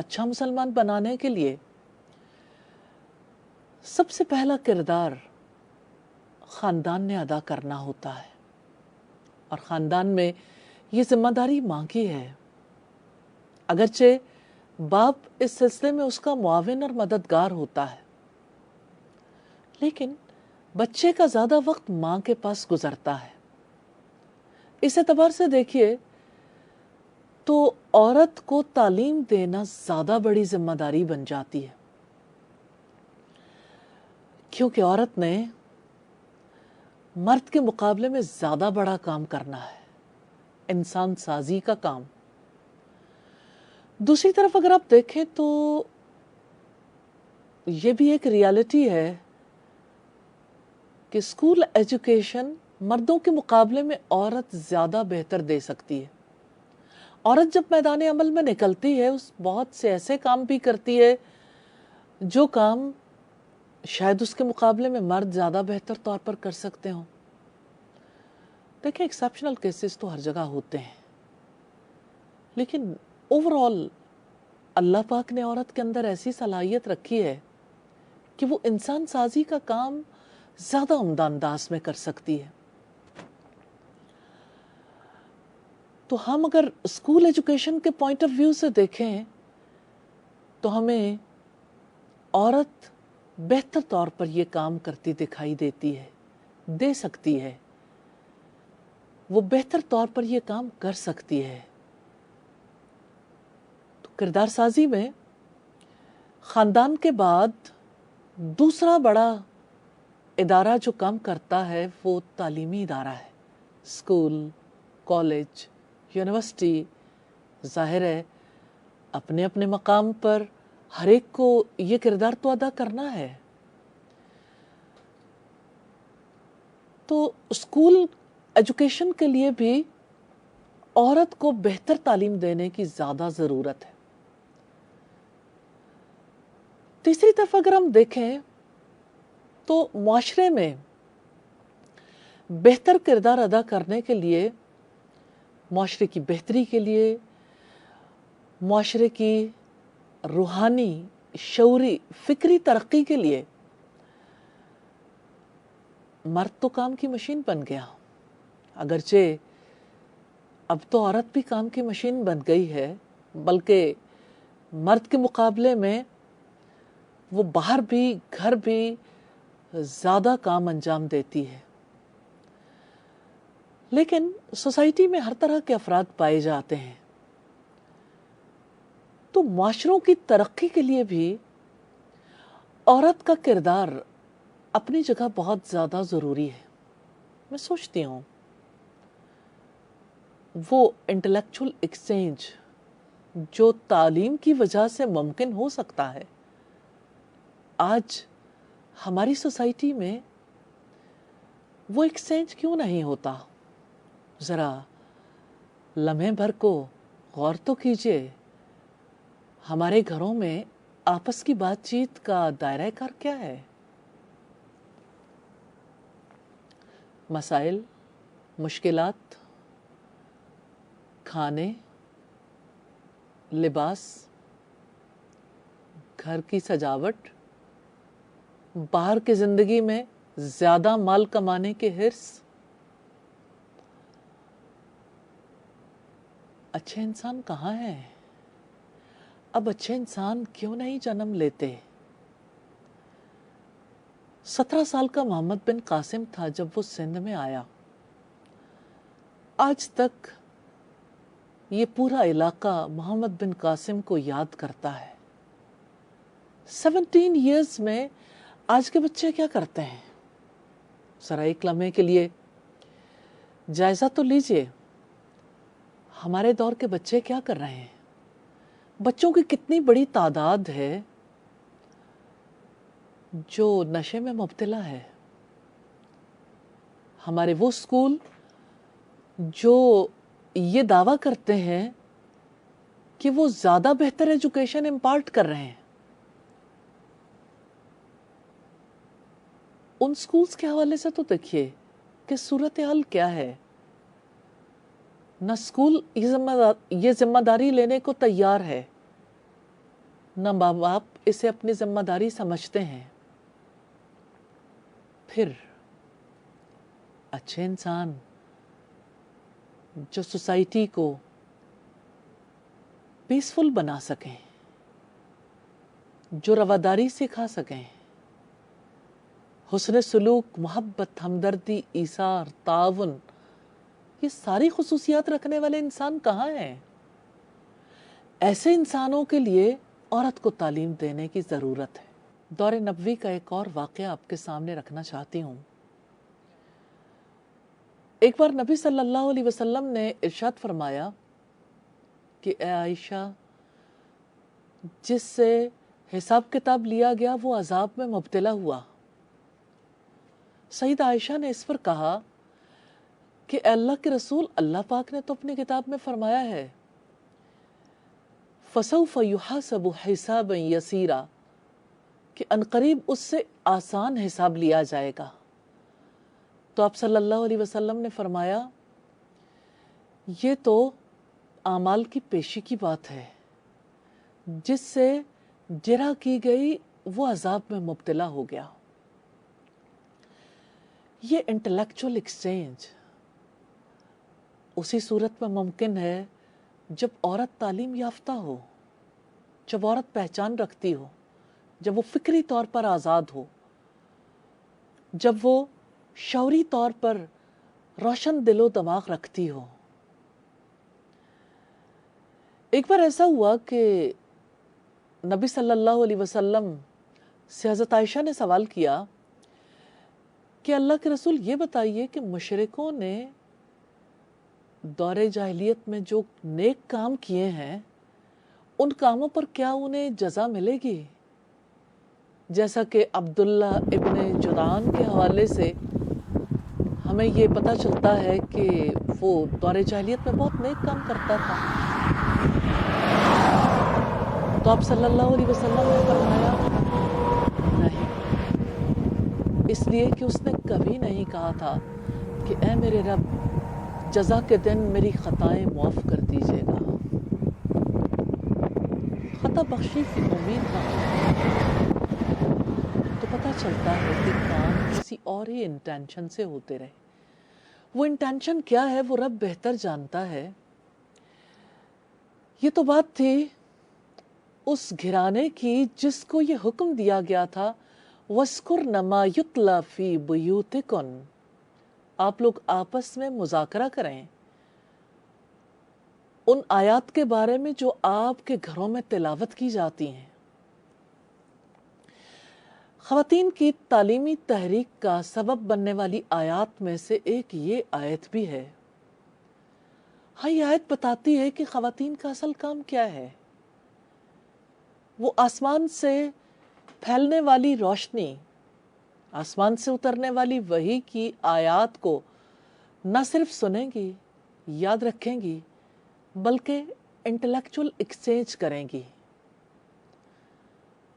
اچھا مسلمان بنانے کے لیے سب سے پہلا کردار خاندان نے ادا کرنا ہوتا ہے، اور خاندان میں یہ ذمہ داری مانگی ہے۔ اگرچہ باپ اس سلسلے میں اس کا معاون اور مددگار ہوتا ہے، لیکن بچے کا زیادہ وقت ماں کے پاس گزرتا ہے۔ اس اعتبار سے دیکھیے تو عورت کو تعلیم دینا زیادہ بڑی ذمہ داری بن جاتی ہے، کیونکہ عورت نے مرد کے مقابلے میں زیادہ بڑا کام کرنا ہے، انسان سازی کا کام۔ دوسری طرف اگر آپ دیکھیں تو یہ بھی ایک ریالٹی ہے کہ اسکول ایجوکیشن مردوں کے مقابلے میں عورت زیادہ بہتر دے سکتی ہے۔ عورت جب میدان عمل میں نکلتی ہے، اس بہت سے ایسے کام بھی کرتی ہے جو کام شاید اس کے مقابلے میں مرد زیادہ بہتر طور پر کر سکتے ہوں۔ دیکھیں، ایکسیپشنل کیسز تو ہر جگہ ہوتے ہیں، لیکن اوورآل اللہ پاک نے عورت کے اندر ایسی صلاحیت رکھی ہے کہ وہ انسان سازی کا کام زیادہ عمدہ انداز میں کر سکتی ہے۔ تو ہم اگر اسکول ایجوکیشن کے پوائنٹ آف ویو سے دیکھیں تو ہمیں عورت بہتر طور پر یہ کام کرتی دکھائی دیتی ہے، دے سکتی ہے، وہ بہتر طور پر یہ کام کر سکتی ہے۔ تو کردار سازی میں خاندان کے بعد دوسرا بڑا ادارہ جو کام کرتا ہے وہ تعلیمی ادارہ ہے، اسکول، کالج، یونیورسٹی۔ ظاہر ہے اپنے اپنے مقام پر ہر ایک کو یہ کردار تو ادا کرنا ہے۔ تو اسکول ایجوکیشن کے لیے بھی عورت کو بہتر تعلیم دینے کی زیادہ ضرورت ہے۔ تیسری طرف اگر ہم دیکھیں تو معاشرے میں بہتر کردار ادا کرنے کے لیے، معاشرے کی بہتری کے لیے، معاشرے کی روحانی، شعوری، فکری ترقی کے لیے مرد تو کام کی مشین بن گیا، اگرچہ اب تو عورت بھی کام کی مشین بن گئی ہے، بلکہ مرد کے مقابلے میں وہ باہر بھی گھر بھی زیادہ کام انجام دیتی ہے۔ لیکن سوسائٹی میں ہر طرح کے افراد پائے جاتے ہیں، تو معاشروں کی ترقی کے لیے بھی عورت کا کردار اپنی جگہ بہت زیادہ ضروری ہے۔ میں سوچتی ہوں وہ انٹلیکچول ایکسچینج جو تعلیم کی وجہ سے ممکن ہو سکتا ہے، آج ہماری سوسائٹی میں وہ ایکسچینج کیوں نہیں ہوتا؟ ذرا لمحے بھر کو غور تو کیجئے، ہمارے گھروں میں آپس کی بات چیت کا دائرہ کار کیا ہے؟ مسائل، مشکلات، کھانے، لباس، گھر کی سجاوٹ، باہر کی زندگی میں زیادہ مال کمانے کے حرص۔ اچھے انسان کہاں ہیں؟ اب اچھے انسان کیوں نہیں جنم لیتے؟ 17 سال کا محمد بن قاسم تھا جب وہ سندھ میں آیا، آج تک یہ پورا علاقہ محمد بن قاسم کو یاد کرتا ہے۔ 17 ایئرز میں آج کے بچے کیا کرتے ہیں؟ ذرا ایک لمحے کے لیے جائزہ تو لیجئے، ہمارے دور کے بچے کیا کر رہے ہیں؟ بچوں کی کتنی بڑی تعداد ہے جو نشے میں مبتلا ہے۔ ہمارے وہ اسکول جو یہ دعویٰ کرتے ہیں کہ وہ زیادہ بہتر ایجوکیشن امپارٹ کر رہے ہیں، ان اسکولز کے حوالے سے تو دیکھیے کہ صورتحال کیا ہے۔ نہ اسکول یہ ذمہ داری لینے کو تیار ہے نہ ماں باپ اسے اپنی ذمہ داری سمجھتے ہیں. پھر اچھے انسان جو سوسائٹی کو پیسفل بنا سکیں، جو رواداری سکھا سکیں، حسن سلوک، محبت، ہمدردی، ایثار، تعاون، یہ ساری خصوصیات رکھنے والے انسان کہاں ہیں؟ ایسے انسانوں کے لیے عورت کو تعلیم دینے کی ضرورت ہے. دور نبوی کا ایک اور واقعہ آپ کے سامنے رکھنا چاہتی ہوں. ایک بار نبی صلی اللہ علیہ وسلم نے ارشاد فرمایا کہ اے عائشہ، جس سے حساب کتاب لیا گیا وہ عذاب میں مبتلا ہوا. سیدہ عائشہ نے اس پر کہا کہ اے اللہ کے رسول، اللہ پاک نے تو اپنی کتاب میں فرمایا ہے فَسَوْفَ يُحَاسَبُ حِسَابًا يَسِيرًا، کہ عنقریب اس سے آسان حساب لیا جائے گا. تو آپ صلی اللہ علیہ وسلم نے فرمایا یہ تو اعمال کی پیشی کی بات ہے، جس سے جرح کی گئی وہ عذاب میں مبتلا ہو گیا. یہ انٹلیکچول ایکسچینج اسی صورت میں ممکن ہے جب عورت تعلیم یافتہ ہو، جب عورت پہچان رکھتی ہو، جب وہ فکری طور پر آزاد ہو، جب وہ شعوری طور پر روشن دل و دماغ رکھتی ہو. ایک بار ایسا ہوا کہ نبی صلی اللہ علیہ وسلم سے حضرت عائشہ نے سوال کیا کہ اللہ کے رسول یہ بتائیے کہ مشرکوں نے دور جاہلیت میں جو نیک کام کیے ہیں ان کاموں پر کیا انہیں جزا ملے گی؟ جیسا کہ عبداللہ ابن جدعان کے حوالے سے ہمیں یہ پتہ چلتا ہے کہ وہ دور جاہلیت میں بہت نیک کام کرتا تھا. تو آپ صلی اللہ علیہ وسلم نے فرمایا نہیں، اس لیے کہ اس نے کبھی نہیں کہا تھا کہ اے میرے رب جزا کے دن میری خطائیں معاف کر دیجیے گا. خطا بخشی کی امید نہ ہو تو پتہ چلتا ہے کہ کام کسی اور ہی انٹینشن سے ہوتے رہے. وہ انٹینشن کیا ہے وہ رب بہتر جانتا ہے. یہ تو بات تھی اس گھرانے کی جس کو یہ حکم دیا گیا تھا وَاذْكُرْنَ مَا يُتْلَى فِي بُيُوتِكُنْ، آپ لوگ آپس میں مذاکرہ کریں ان آیات کے بارے میں جو آپ کے گھروں میں تلاوت کی جاتی ہیں. خواتین کی تعلیمی تحریک کا سبب بننے والی آیات میں سے ایک یہ آیت بھی ہے. ہاں، یہ آیت بتاتی ہے کہ خواتین کا اصل کام کیا ہے. وہ آسمان سے پھیلنے والی روشنی، آسمان سے اترنے والی وحی کی آیات کو نہ صرف سنیں گی، یاد رکھیں گی، بلکہ انٹلیکچول ایکسچینج کریں گی.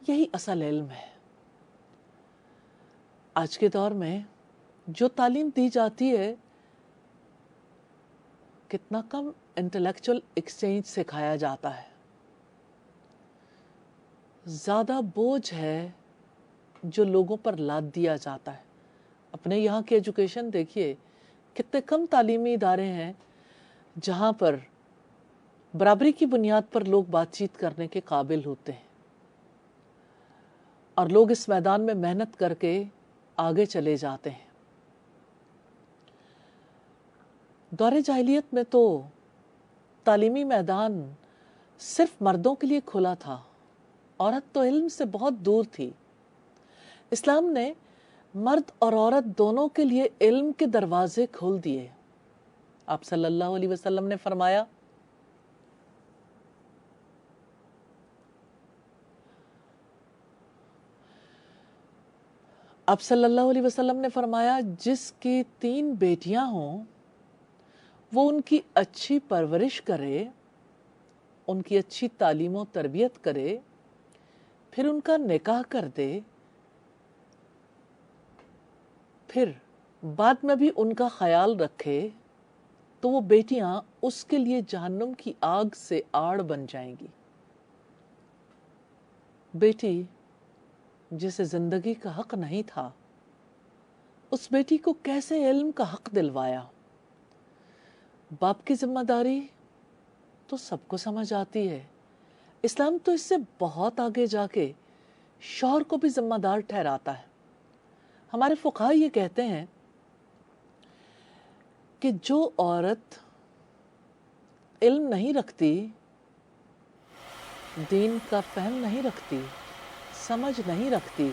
یہی اصل علم ہے. آج کے دور میں جو تعلیم دی جاتی ہے کتنا کم انٹلیکچول ایکسچینج سکھایا جاتا ہے. زیادہ بوجھ ہے جو لوگوں پر لاد دیا جاتا ہے. اپنے یہاں کی ایجوکیشن دیکھیے، کتنے کم تعلیمی ادارے ہیں جہاں پر برابری کی بنیاد پر لوگ بات چیت کرنے کے قابل ہوتے ہیں، اور لوگ اس میدان میں محنت کر کے آگے چلے جاتے ہیں. دور جاہلیت میں تو تعلیمی میدان صرف مردوں کے لیے کھلا تھا، عورت تو علم سے بہت دور تھی. اسلام نے مرد اور عورت دونوں کے لیے علم کے دروازے کھول دیے. آپ صلی اللہ علیہ وسلم نے فرمایا جس کی 3 بیٹیاں ہوں وہ ان کی اچھی پرورش کرے، ان کی اچھی تعلیم و تربیت کرے، پھر ان کا نکاح کر دے، پھر بعد میں بھی ان کا خیال رکھے، تو وہ بیٹیاں اس کے لیے جہنم کی آگ سے آڑ بن جائیں گی. بیٹی جسے زندگی کا حق نہیں تھا، اس بیٹی کو کیسے علم کا حق دلوایا۔ باپ کی ذمہ داری تو سب کو سمجھ آتی ہے، اسلام تو اس سے بہت آگے جا کے شوہر کو بھی ذمہ دار ٹھہراتا ہے۔ ہمارے فقہا یہ کہتے ہیں کہ جو عورت علم نہیں رکھتی، دین کا فہم نہیں رکھتی، سمجھ نہیں رکھتی،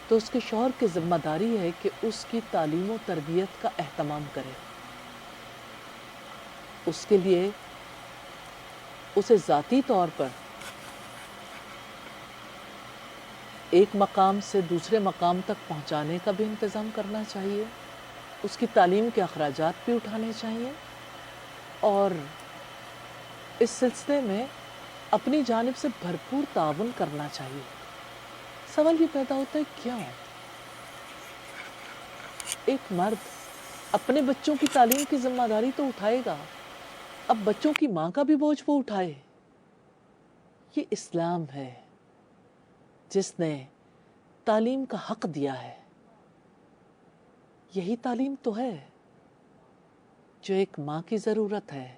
تو اس کے شوہر کی ذمہ داری ہے کہ اس کی تعلیم و تربیت کا اہتمام کرے، اس کے لیے اسے ذاتی طور پر ایک مقام سے دوسرے مقام تک پہنچانے کا بھی انتظام کرنا چاہیے، اس کی تعلیم کے اخراجات بھی اٹھانے چاہیے، اور اس سلسلے میں اپنی جانب سے بھرپور تعاون کرنا چاہیے۔ سوال یہ پیدا ہوتا ہے کیوں ایک مرد اپنے بچوں کی تعلیم کی ذمہ داری تو اٹھائے گا، اب بچوں کی ماں کا بھی بوجھ وہ اٹھائے؟ یہ اسلام ہے جس نے تعلیم کا حق دیا ہے۔ یہی تعلیم تو ہے جو ایک ماں کی ضرورت ہے،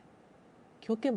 کیونکہ